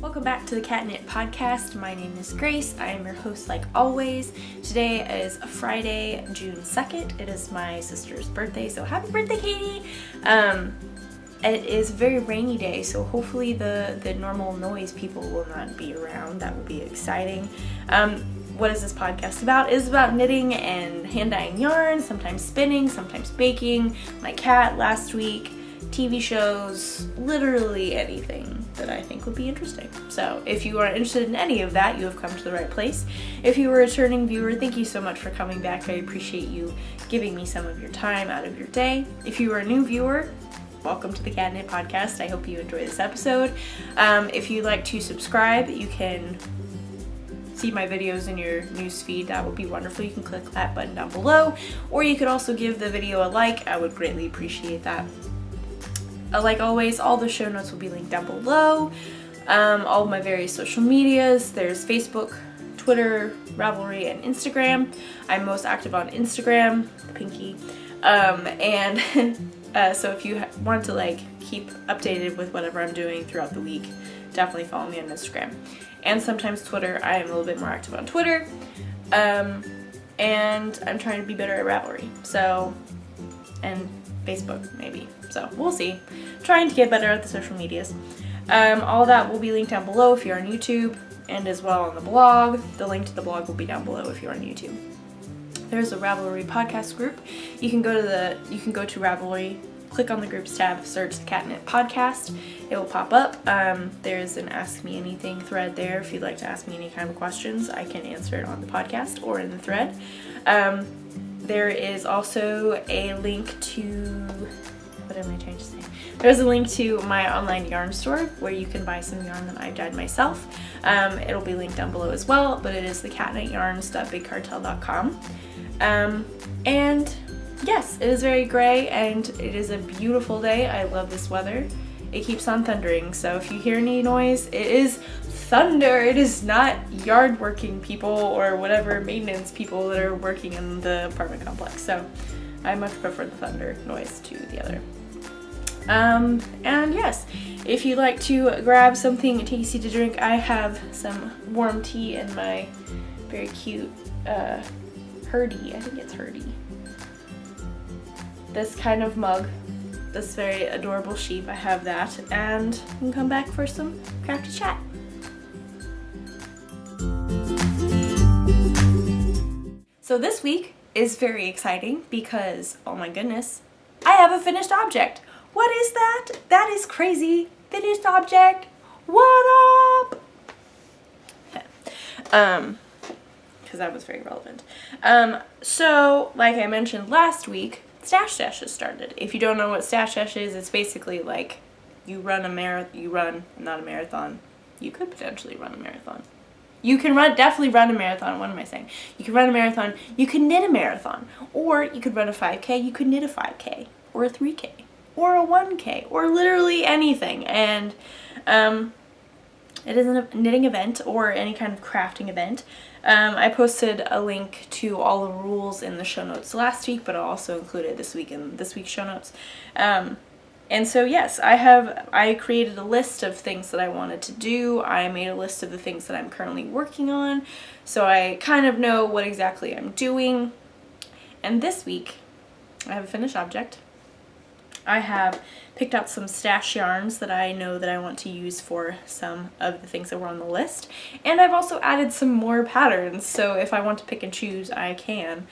Welcome back to the Catnip Podcast. My name is Grace. I am your host like always. Today is Friday, June 2nd. It is my sister's birthday, so happy birthday, Katie! It is a very rainy day, so hopefully the normal noise people will not be around. That will be exciting. What is this podcast about? It is about knitting and hand-dyeing yarn, sometimes spinning, sometimes baking, my cat last week, TV shows, literally anything that I think would be interesting. So if you are interested in any of that, you have come to the right place. If you are a returning viewer, thank you so much for coming back. I appreciate you giving me some of your time out of your day. If you are a new viewer, welcome to the Catnip Podcast. I hope you enjoy this episode. If you'd like to subscribe, you can see my videos in your news feed. That would be wonderful. You can click that button down below, or you could also give the video a like. I would greatly appreciate that. Like always, all the show notes will be linked down below. All of my various social medias. There's Facebook, Twitter, Ravelry, and Instagram. I'm most active on Instagram, the pinky. So if you want to keep updated with whatever I'm doing throughout the week, definitely follow me on Instagram. And sometimes Twitter. I am a little bit more active on Twitter. And I'm trying to be better at Ravelry. And Facebook maybe. So we'll see. Trying to get better at the social medias. All that will be linked down below if you're on YouTube, and as well on the blog. The link to the blog will be down below if you're on YouTube. There's a Ravelry podcast group. You can go to Ravelry, click on the groups tab, search the Catnip Podcast. It will pop up. There's an Ask Me Anything thread there. If you'd like to ask me any kind of questions, I can answer it on the podcast or in the thread. There is also a link to, what am I trying to say? There's a link to my online yarn store where you can buy some yarn that I've dyed myself. It'll be linked down below as well, but it is thecatnityarns.bigcartel.com. And yes, it is very gray and it is a beautiful day. I love this weather. It keeps on thundering, so if you hear any noise, it is thunder. It is not yard working people or whatever maintenance people that are working in the apartment complex. So I much prefer the thunder noise to the other. And yes, if you'd like to grab something tasty to drink, I have some warm tea in my very cute Hurdy. I think it's Hurdy. This kind of mug. This very adorable sheep. I have that, and you can come back for some crafty chat. So this week is very exciting because, oh my goodness, I have a finished object. What is that? That is crazy. Finished object. What up? Because that was very relevant. So, like I mentioned last week, Stash Dash has started. If you don't know what Stash Dash is, it's basically like you run a not a marathon. You could potentially run a marathon. You can definitely run a marathon. What am I saying? You can run a marathon. You can knit a marathon. Or you could run a 5K. You could knit a 5K. Or a 3K. Or a 1K. Or literally anything. And it is a knitting event or any kind of crafting event. I posted a link to all the rules in the show notes last week, but I'll also include it this week in this week's show notes. And so yes, I created a list of things that I wanted to do. I made a list of the things that I'm currently working on, so I kind of know what exactly I'm doing. And this week, I have a finished object. I have picked out some stash yarns that I know that I want to use for some of the things that were on the list. And I've also added some more patterns, so if I want to pick and choose, I can.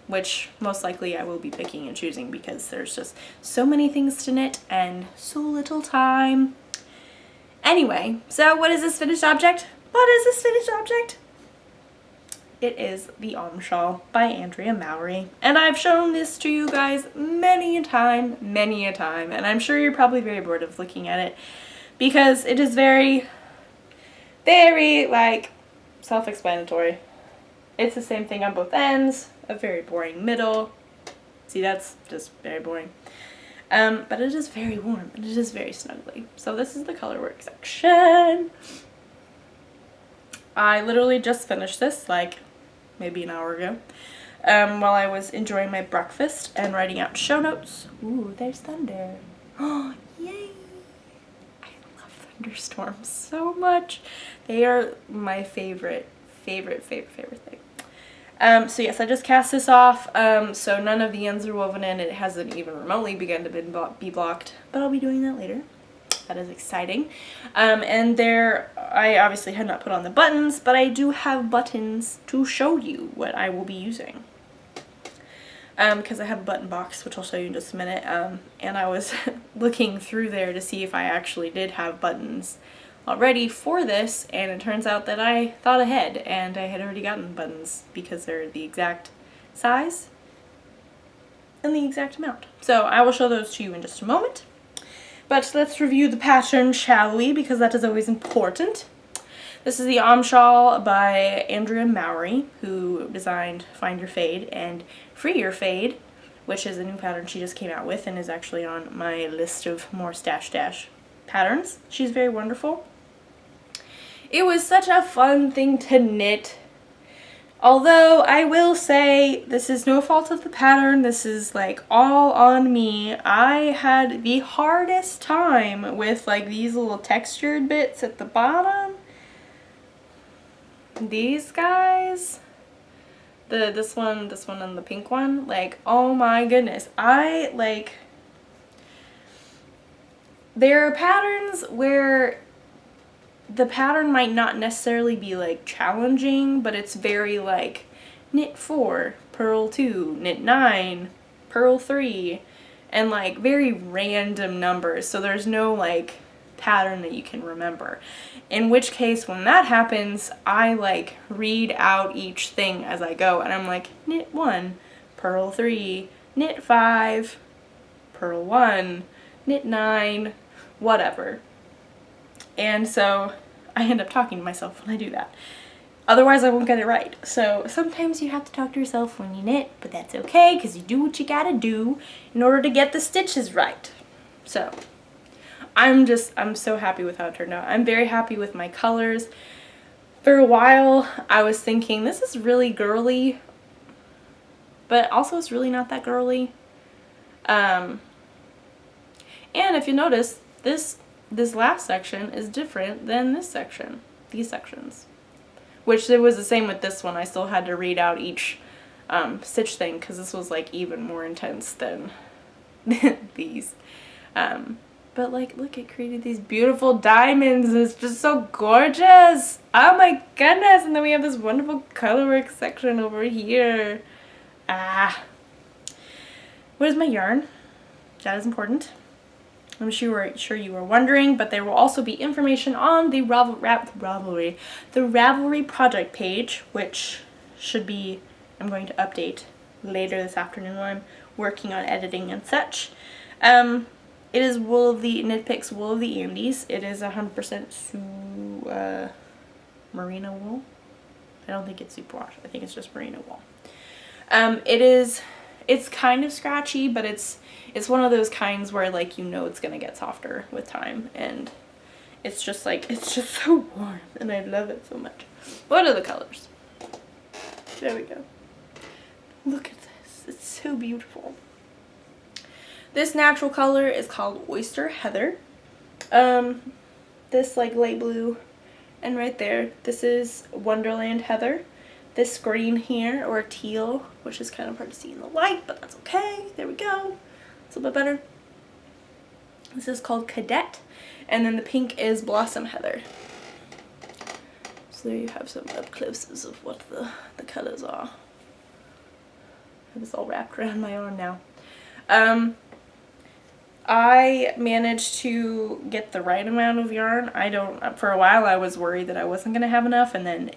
Which most likely I will be picking and choosing because there's just so many things to knit and so little time. Anyway, so what is this finished object? What is this finished object? It is the Om Shawl by Andrea Mowry. And I've shown this to you guys many a time, and I'm sure you're probably very bored of looking at it because it is very, very, self-explanatory. It's the same thing on both ends, a very boring middle. See, that's just very boring. But it is very warm, and it is very snuggly. So this is the colorwork section. I literally just finished this, maybe an hour ago, while I was enjoying my breakfast and writing out show notes. Ooh, there's thunder. Oh, yay! I love thunderstorms so much. They are my favorite thing. So yes, I just cast this off, so none of the ends are woven in. It hasn't even remotely begun to be blocked, but I'll be doing that later. That is exciting. And there, I obviously had not put on the buttons, but I do have buttons to show you what I will be using. Because I have a button box, which I'll show you in just a minute, and I was looking through there to see if I actually did have buttons already for this, and it turns out that I thought ahead, and I had already gotten buttons because they're the exact size and the exact amount. So I will show those to you in just a moment. But let's review the pattern, shall we? Because that is always important. This is the Om Shawl by Andrea Mowry, who designed Find Your Fade and Free Your Fade, which is a new pattern she just came out with and is actually on my list of more Stash Dash patterns. She's very wonderful. It was such a fun thing to knit. Although I will say this is no fault of the pattern, this is like all on me. I had the hardest time with like these little textured bits at the bottom. These guys, this one and the pink one, like, oh my goodness. There are patterns where the pattern might not necessarily be like challenging, but it's very like knit 4, purl 2, knit 9, purl 3, and like very random numbers, so there's no like pattern that you can remember. In which case, when that happens, I like read out each thing as I go, and I'm like, knit 1, purl 3, knit 5, purl 1, knit 9, whatever. And so I end up talking to myself when I do that. Otherwise I won't get it right. So sometimes you have to talk to yourself when you knit, but that's okay because you do what you gotta do in order to get the stitches right. So I'm so happy with how it turned out. I'm very happy with my colors. For a while I was thinking this is really girly, but also it's really not that girly. And if you notice, this last section is different than this section, these sections. Which it was the same with this one. I still had to read out each stitch thing because this was like even more intense than these. But like, look, it created these beautiful diamonds. It's just so gorgeous. Oh my goodness. And then we have this wonderful colorwork section over here. Where's my yarn? That is important. I'm sure you were wondering, but there will also be information on the Ravelry project page, which should be, I'm going to update later this afternoon when I'm working on editing and such. It is wool of the Knit Picks Wool of the Andes. It is 100% merino wool. I don't think it's superwash. I think it's just merino wool. It's kind of scratchy, but it's one of those kinds where like you know it's gonna get softer with time, and it's just so warm and I love it so much. What are the colors? There we go. Look at this. It's so beautiful. This natural color is called Oyster Heather. This like light blue, and right there, this is Wonderland Heather. This green here, or teal, which is kind of hard to see in the light, but that's okay. There we go. It's a little bit better. This is called Cadet, and then the pink is Blossom Heather. So there you have some up closes of what the colors are. I have this all wrapped around my arm now. I managed to get the right amount of yarn. For a while I was worried that I wasn't going to have enough, and then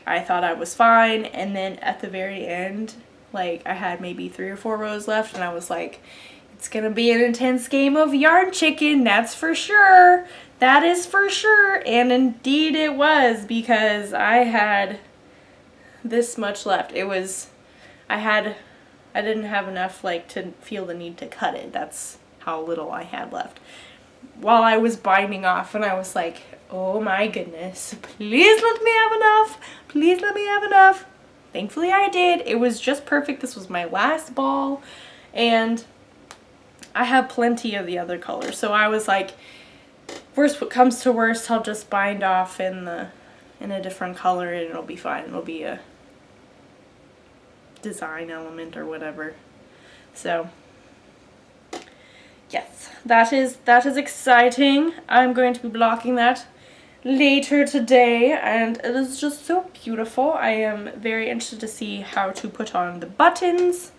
I thought I was fine, and then at the very end, like, I had maybe 3 or 4 rows left, and I was like, it's gonna be an intense game of yarn chicken, that's for sure. That is for sure. And indeed it was, because I had this much left. I didn't have enough, like, to feel the need to cut it. That's how little I had left. While I was binding off, and I was like, oh my goodness, please let me have enough. Please let me have enough. Thankfully I did. It was just perfect. This was my last ball, and I have plenty of the other colors. So I was like, worst what comes to worst, I'll just bind off in a different color and it'll be fine. It'll be a design element or whatever. So yes, that is exciting. I'm going to be blocking that later today, and it is just so beautiful. I am very interested to see how to put on the buttons.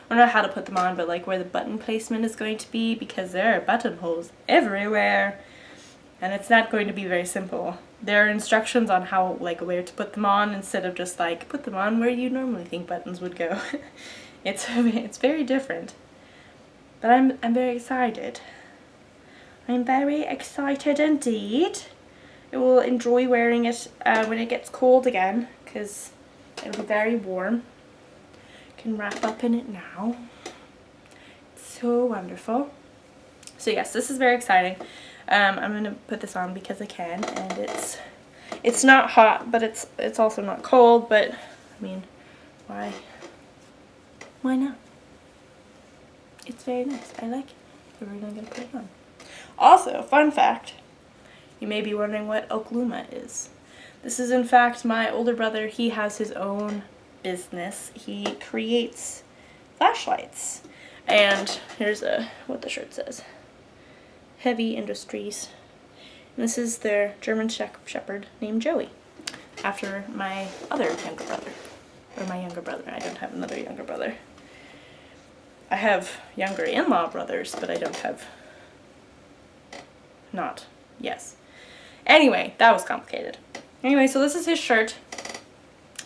I don't know how to put them on, but like where the button placement is going to be, because there are buttonholes everywhere and it's not going to be very simple. There are instructions on how, like, where to put them on instead of just like put them on where you normally think buttons would go. It's very different. But I'm very excited. I'm very excited indeed. I will enjoy wearing it when it gets cold again, because it'll be very warm. Can wrap up in it now. It's so wonderful. So yes, this is very exciting. I'm gonna put this on because I can, and it's not hot, but it's also not cold. But I mean, why not? It's very nice. I like it. So we're gonna put it on. Also, fun fact. You may be wondering what Okluma is. This is in fact my older brother. He has his own business. He creates flashlights. And here's what the shirt says. Heavy Industries. And this is their German Shepherd named Joey, after my other younger brother. Or my younger brother. I don't have another younger brother. I have younger in-law brothers, but I don't have... Yes. Anyway, that was complicated. Anyway, so this is his shirt.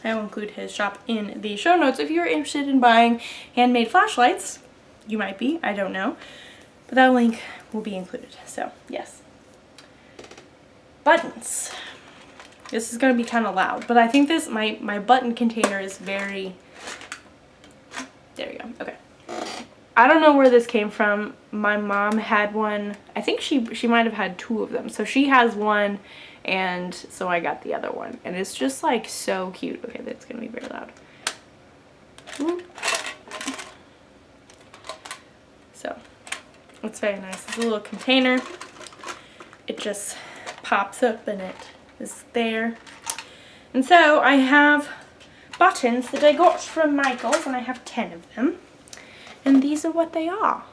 I will include his shop in the show notes. If you're interested in buying handmade flashlights, you might be, I don't know. But that link will be included, so yes. Buttons. This is going to be kind of loud, but I think this, my button container is very... There we go, okay. I don't know where this came from. My mom had one. I think she might have had two of them. So she has one, and so I got the other one. And it's just like so cute. Okay, that's gonna be very loud. Ooh. So it's very nice. It's a little container. It just pops up and it is there. And so I have buttons that I got from Michaels, and I have 10 of them. And these are what they are.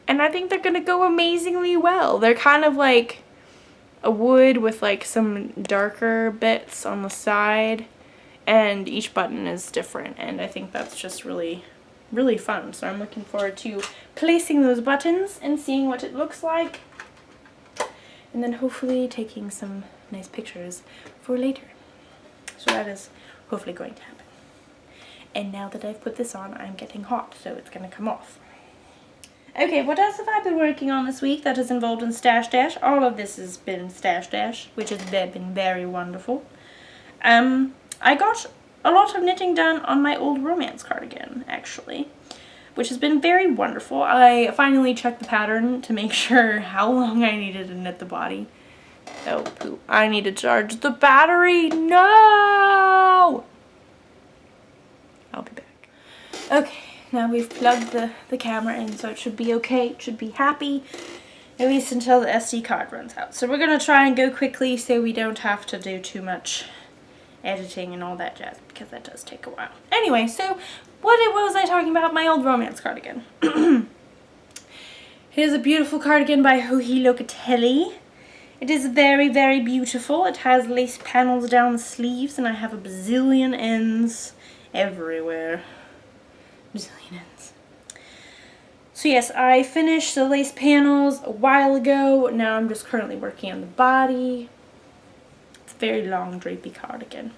And I think they're gonna go amazingly well. They're kind of like a wood with like some darker bits on the side, and each button is different, and I think that's just really, really fun. So I'm looking forward to placing those buttons and seeing what it looks like, and then hopefully taking some nice pictures for later. So that is hopefully going to happen. And now that I've put this on, I'm getting hot, so it's going to come off. Okay, what else have I been working on this week that is involved in Stash Dash? All of this has been Stash Dash, which has been very wonderful. I got a lot of knitting done on my old romance cardigan, actually, which has been very wonderful. I finally checked the pattern to make sure how long I needed to knit the body. Oh, poop. I need to charge the battery. No! I'll be back. Okay, now we've plugged the camera in, so it should be okay. It should be happy, at least until the SD card runs out. So we're going to try and go quickly so we don't have to do too much editing and all that jazz, because that does take a while. Anyway, so what was I talking about? My old romance cardigan. Here's a beautiful cardigan by Joji Locatelli. It is very, very beautiful. It has lace panels down the sleeves, and I have a bazillion ends everywhere. Bazillion ends. So yes, I finished the lace panels a while ago. Now I'm just currently working on the body. It's a very long, drapey cardigan.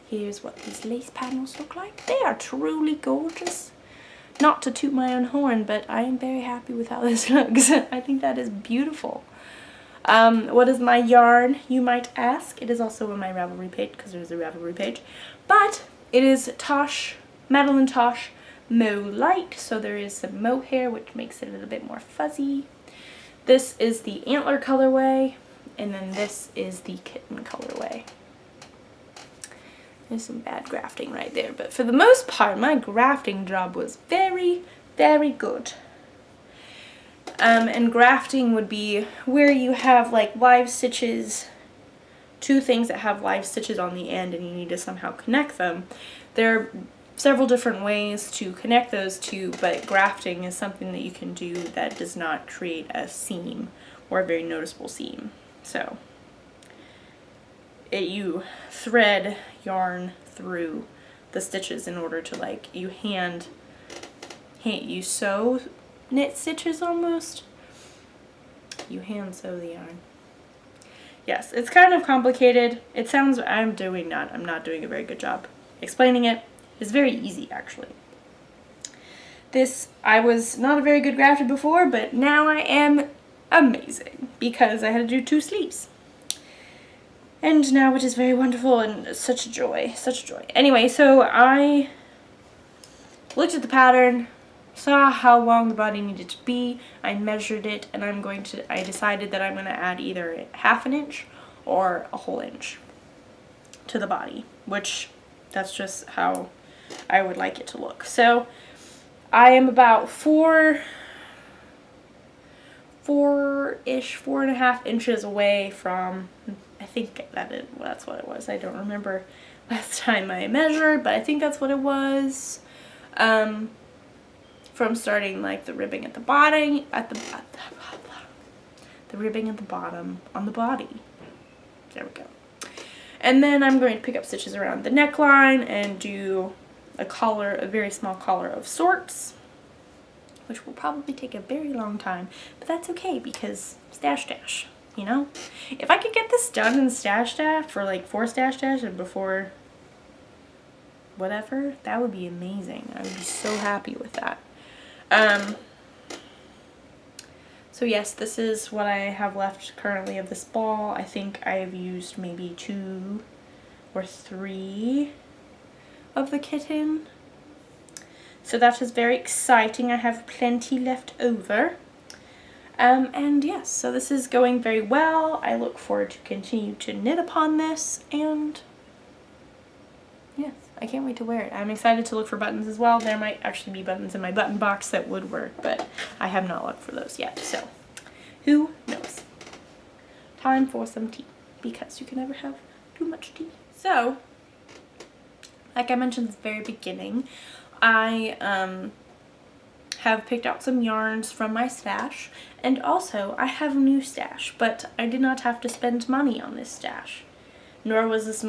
Here's what these lace panels look like. They are truly gorgeous. Not to toot my own horn, but I am very happy with how this looks. I think that is beautiful. What is my yarn, you might ask? It is also on my Ravelry page, because there's a Ravelry page. But it is Tosh, Madeline Tosh Mo Light, so there is some mohair, which makes it a little bit more fuzzy. This is the antler colorway, and then this is the kitten colorway. There's some bad grafting right there, but for the most part, my grafting job was very, very good. And grafting would be where you have like live stitches, two things that have live stitches on the end and you need to somehow connect them. There are several different ways to connect those two, but grafting is something that you can do that does not create a seam or a very noticeable seam. So you thread yarn through the stitches in order to, like, you sew knit stitches almost. You hand sew the yarn. Yes, it's kind of complicated. It sounds, I'm not doing a very good job explaining it. It's very easy, actually. This, I was not a very good grafter before, but now I am amazing because I had to do 2 sleeves. And now it is very wonderful and such a joy, such a joy. Anyway, so I looked at the pattern, saw how long the body needed to be, I measured it, and I decided that I'm going to add either 1/2 inch or a whole inch to the body, which that's just how I would like it to look. So I am about 4.5 inches away from, I think that's what it was. I don't remember last time I measured, but I think that's what it was. From starting like the ribbing at the bottom, the ribbing at the bottom on the body. There we go. And then I'm going to pick up stitches around the neckline and do a collar, a very small collar of sorts, which will probably take a very long time, but that's okay because stash dash, you know? If I could get this done in stash dash for like 4 stash dash and before whatever, that would be amazing. I would be so happy with that. So yes, this is what I have left currently of this ball. I think I have used maybe 2 or 3 of the kitten. So that is very exciting. I have plenty left over. And yes, so this is going very well. I look forward to continue to knit upon this, and yes, I can't wait to wear it. I'm excited to look for buttons as well. There might actually be buttons in my button box that would work, but I have not looked for those yet, so who knows. Time for some tea, because you can never have too much tea. So, like I mentioned at the very beginning, I have picked out some yarns from my stash, and also I have a new stash, but I did not have to spend money on this stash. Nor was this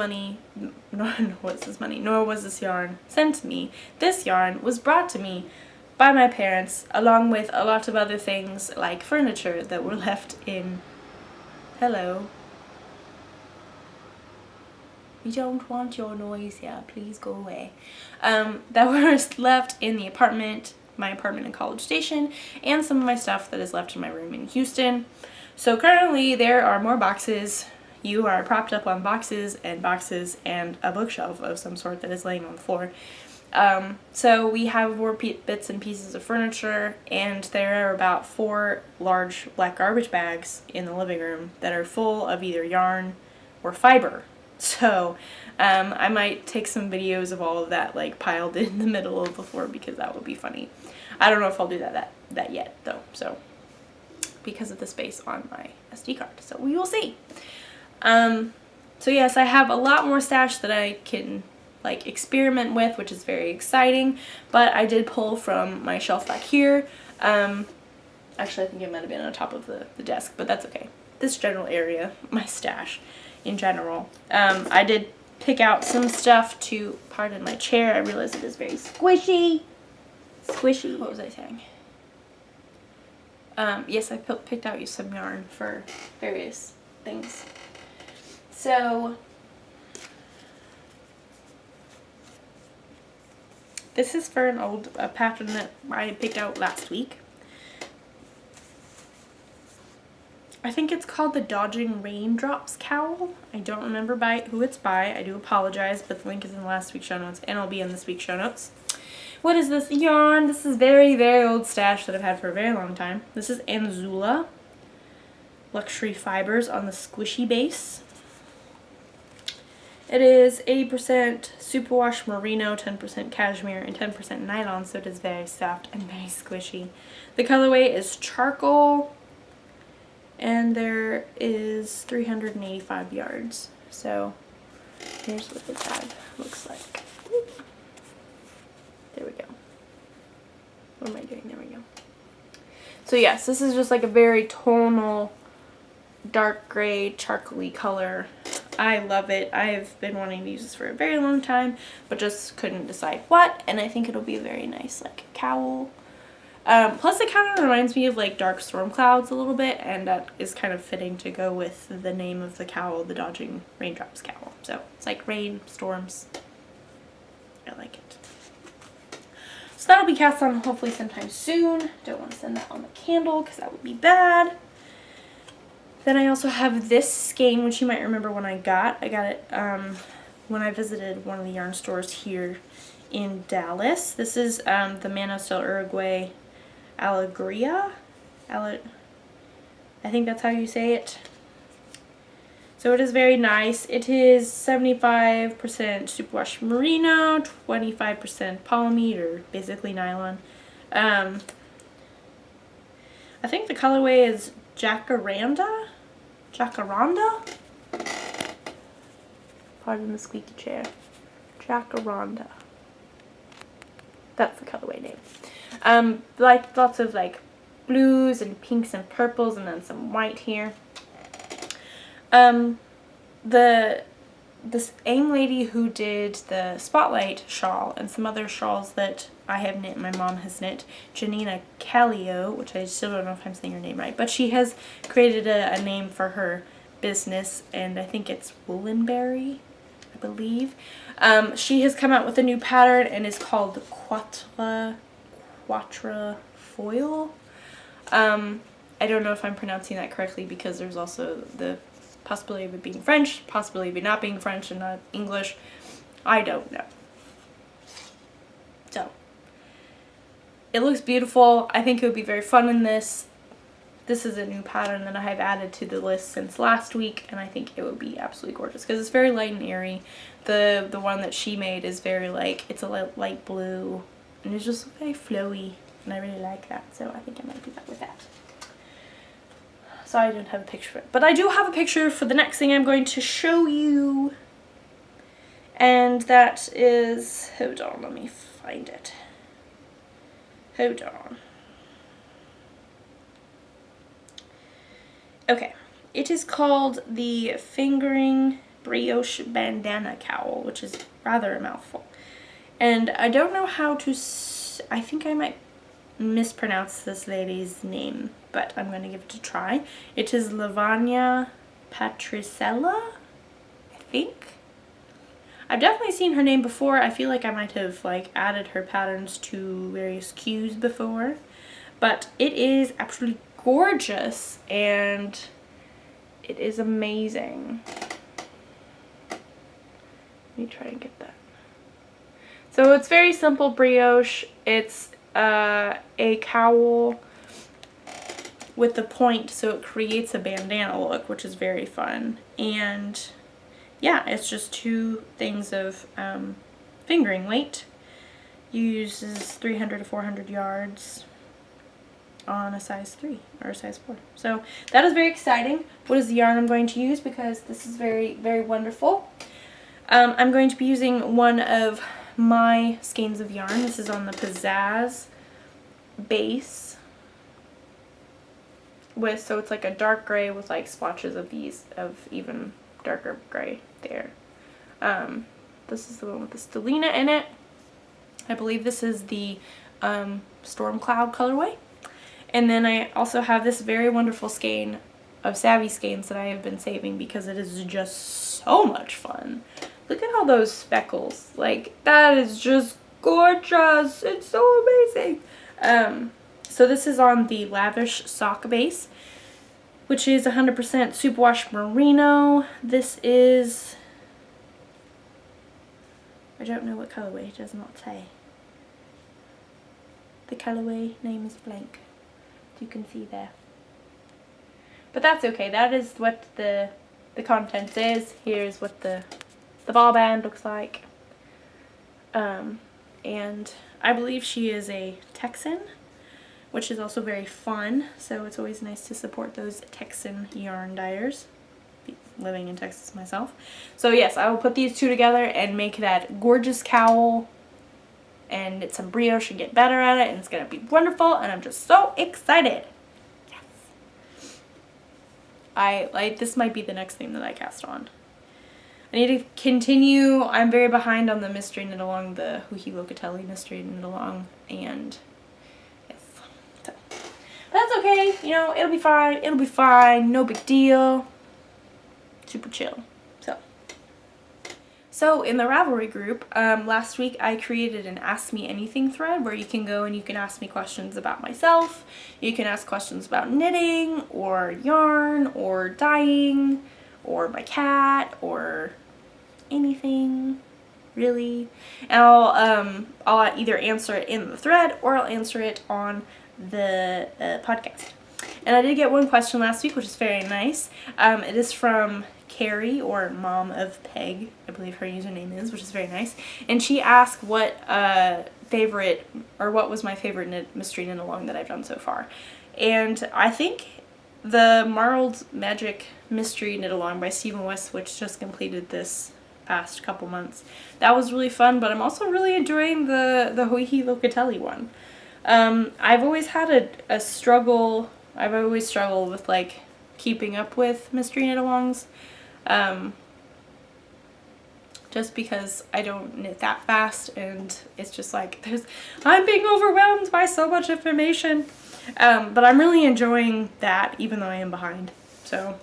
yarn sent to me. This yarn was brought to me by my parents, along with a lot of other things like furniture that were left in, hello. We don't want your noise here, please go away. That were left in the apartment, my apartment in College Station, and some of my stuff that is left in my room in Houston. So currently there are more boxes. You are propped up on boxes and a bookshelf of some sort that is laying on the floor. So we have more bits and pieces of furniture, and there are about 4 large black garbage bags in the living room that are full of either yarn or fiber. So I might take some videos of all of that like piled in the middle of the floor, because that would be funny. I don't know if I'll do that yet though, so because of the space on my SD card, so we will see. So yes, I have a lot more stash that I can like experiment with, which is very exciting, but I did pull from my shelf back here. Actually I think it might have been on top of the desk, but that's okay. This general area, my stash in general. I did pick out some stuff to, pardon my chair, I realize it is very squishy. Squishy, what was I saying? Yes, I picked out some yarn for various things. So this is for a pattern that I picked out last week. I think it's called the Dodging Raindrops Cowl. I don't remember who it's by. I do apologize, but the link is in last week's show notes, and it'll be in this week's show notes. What is this yarn? This is very, very old stash that I've had for a very long time. This is Anzula Luxury Fibers on the squishy base. It is 80% superwash merino, 10% cashmere, and 10% nylon, so it is very soft and very squishy. The colorway is charcoal, and there is 385 yards. So here's what the tag looks like. There we go. What am I doing? There we go. So yes, this is just like a very tonal, dark gray, charcoaly color. I love it. I've been wanting to use this for a very long time, but just couldn't decide what, and I think it'll be a very nice like cowl. Plus it kind of reminds me of like dark storm clouds a little bit, and that is kind of fitting to go with the name of the cowl, the Dodging Raindrops cowl. So it's like rain, storms. I like it. So that'll be cast on hopefully sometime soon. Don't want to send that on the candle because that would be bad. Then I also have this skein, which you might remember when I got. I got it when I visited one of the yarn stores here in Dallas. This is the Manos del Uruguay Alegria. I think that's how you say it. So it is very nice. It is 75% superwash merino, 25% polyamide, or basically nylon. I think the colorway is Jacaranda? Pardon the squeaky chair. Jacaranda. That's the colorway name. Like lots of like blues and pinks and purples, and then some white here. This AIM lady who did the Spotlight shawl and some other shawls that I have knit, my mom has knit, Janina Callio, which I still don't know if I'm saying her name right, but she has created a name for her business, and I think it's Woolenberry, I believe. She has come out with a new pattern and is called Quatra Foil. I don't know if I'm pronouncing that correctly because there's also the possibility of it being French, possibility of it not being French and not English. I don't know. So, it looks beautiful. I think it would be very fun in this. This is a new pattern that I have added to the list since last week, and I think it would be absolutely gorgeous because it's very light and airy. The one that she made is very like, it's a light blue, and it's just very flowy, and I really like that, so I think I might do that with that. Sorry I didn't have a picture for it, but I do have a picture for the next thing I'm going to show you, and that is, hold on, let me find it. Hold on. Okay, it is called the Fingering Brioche Bandana Cowl, which is rather a mouthful. And I don't know how to, I think I might mispronounce this lady's name, but I'm going to give it a try. It is Lavanya Patricella, I think. I've definitely seen her name before. I feel like I might have like added her patterns to various queues before, but it is absolutely gorgeous and it is amazing. Let me try and get that. So it's very simple brioche. It's a cowl with the point, so it creates a bandana look, which is very fun. And yeah, it's just two things of fingering weight. Uses 300 to 400 yards on a size 3 or a size 4. So that is very exciting. What is the yarn I'm going to use, because this is very, very wonderful. I'm going to be using one of my skeins of yarn. This is on the Pizzazz base. So it's like a dark gray with like splotches of these, of even darker gray there. This is the one with the Stellina in it. I believe this is the Storm Cloud colorway. And then I also have this very wonderful skein of Savvy skeins that I have been saving because it is just so much fun. Look at all those speckles. Like, that is just gorgeous. It's so amazing. So this is on the Lavish sock base, which is 100% superwash merino. This is, I don't know what colorway, it does not say. The colorway name is blank. You can see there. But that's okay. That is what the contents is. Here's what the the ball band looks like. And I believe she is a Texan, which is also very fun. So it's always nice to support those Texan yarn dyers. Living in Texas myself. So yes, I will put these two together and make that gorgeous cowl. And it's some brioche and get better at it. And it's going to be wonderful. And I'm just so excited. Yes. This might be the next thing that I cast on. I need to continue. I'm very behind on the mystery knit along, the Huhi Locatelli mystery knit along, and yes, so that's okay. You know, it'll be fine. It'll be fine. No big deal. Super chill. So in the Ravelry group, last week I created an Ask Me Anything thread where you can go and you can ask me questions about myself. You can ask questions about knitting or yarn or dyeing or my cat or anything really. And I'll either answer it in the thread or I'll answer it on the podcast. And I did get one question last week, which is very nice. It is from Carrie, or Mom of Peg, I believe her username is, which is very nice. And she asked what what was my favorite mystery knit along that I've done so far. And I think the Marled Magic Mystery Knit Along by Stephen West, which just completed this past couple months, that was really fun. But I'm also really enjoying the Huhi Locatelli one. I've always had a struggle. I've always struggled with like keeping up with mystery knit alongs. Just because I don't knit that fast, and it's just like I'm being overwhelmed by so much information. But I'm really enjoying that, even though I am behind. So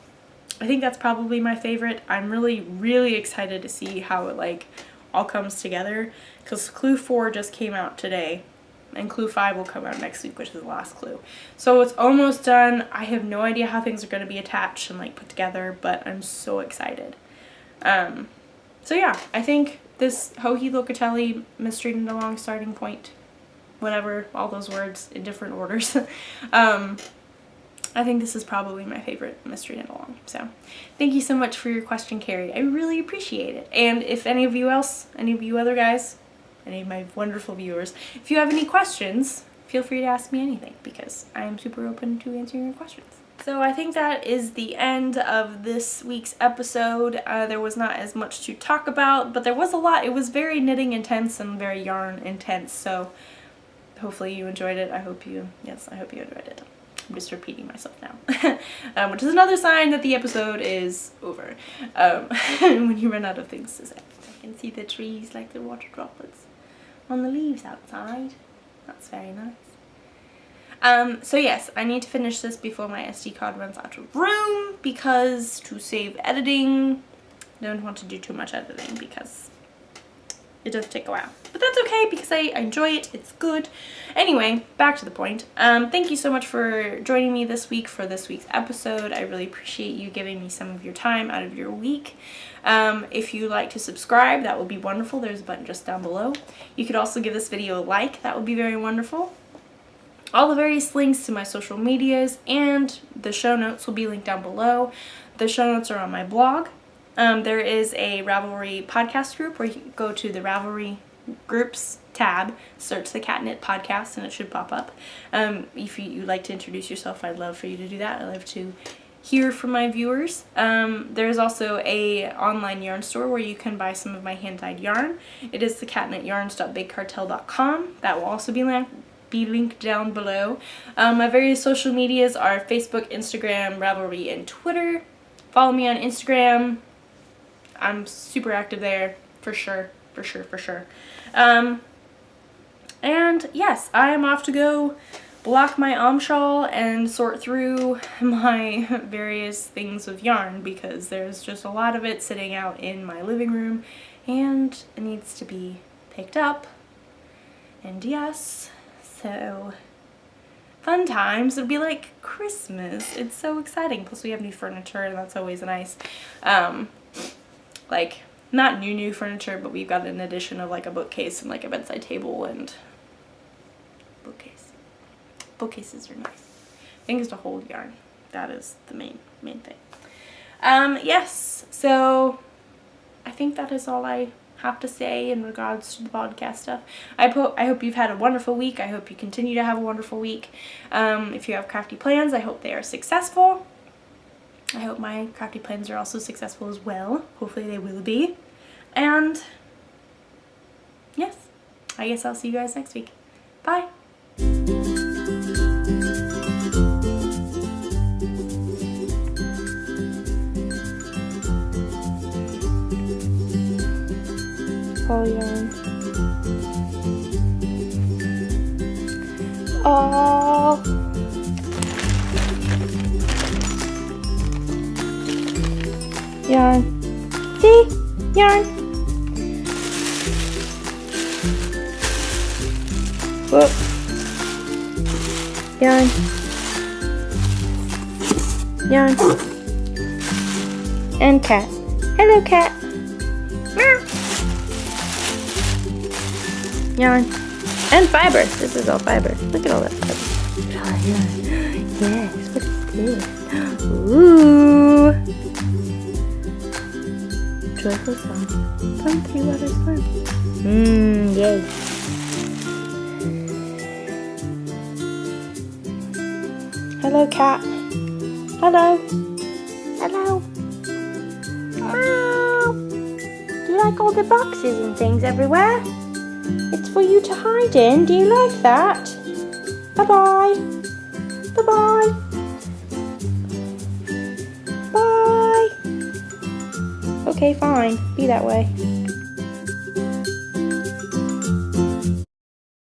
I think that's probably my favorite. I'm really, really excited to see how it like all comes together, because Clue 4 just came out today. And Clue 5 will come out next week, which is the last clue. So it's almost done. I have no idea how things are going to be attached and like put together, but I'm so excited. So yeah, I think this Huhi Locatelli Mystery Knit Along starting point, whatever, all those words in different orders. I think this is probably my favorite mystery knit along. So thank you so much for your question, Carrie. I really appreciate it. And if any of you other guys, any of my wonderful viewers, if you have any questions, feel free to ask me anything, because I am super open to answering your questions. So I think that is the end of this week's episode. There was not as much to talk about, but there was a lot. It was very knitting intense and very yarn intense, so hopefully you enjoyed it. I hope you enjoyed it. I'm just repeating myself now, which is another sign that the episode is over, when you run out of things to say. I can see the trees like the water droplets on the leaves outside. That's very nice. So yes, I need to finish this before my SD card runs out of room, because to save editing, I don't want to do too much editing because it does take a while. But that's okay, because I enjoy it. It's good. Anyway, back to the point. Thank you so much for joining me this week for this week's episode. I really appreciate you giving me some of your time out of your week. If you'd like to subscribe, that would be wonderful. There's a button just down below. You could also give this video a like. That would be very wonderful. All the various links to my social medias and the show notes will be linked down below. The show notes are on my blog. There is a Ravelry podcast group where you can go to the Ravelry groups tab, search the Cat Knit podcast, and it should pop up. If you'd like to introduce yourself, I'd love for you to do that. I'd love to hear from my viewers. There's also a online yarn store where you can buy some of my hand-dyed yarn. It is the catknitYarns.bigcartel.com. That will also be linked down below. My various social medias are Facebook, Instagram, Ravelry, and Twitter. Follow me on Instagram. I'm super active there, for sure. And yes, I am off to go block my shawl and sort through my various things of yarn, because there's just a lot of it sitting out in my living room and it needs to be picked up. And yes, so fun times. It'll be like Christmas. It's so exciting. Plus we have new furniture, and that's always nice. Like not new furniture, but we've got an addition of like a bookcase and like a bedside table and bookcase. Bookcases are nice. Things to hold yarn. That is the main thing. Yes. So I think think that is all I have to say in regards to the podcast stuff. I hope you've had a wonderful week. I hope you continue to have a wonderful week. If you have crafty plans, I hope they are successful. I hope my crafty plans are also successful as well. Hopefully they will be. And yes, I guess I'll see you guys next week. Bye. Ball yarn. Oh. Yarn. See? Yarn. Whoop. Yarn. Yarn. And cat. Hello, cat. Meow. Yarn. And fiber. This is all fiber. Look at all that fiber. Oh, yarn. Yes. What is this? Ooh. Joyful song. From Three Waters Farm. Yay. Hello, cat. Hello. Hello. Meow. Do you like all the boxes and things everywhere? It's for you to hide in. Do you like that? Bye-bye. Bye-bye. Bye. Okay, fine. Be that way.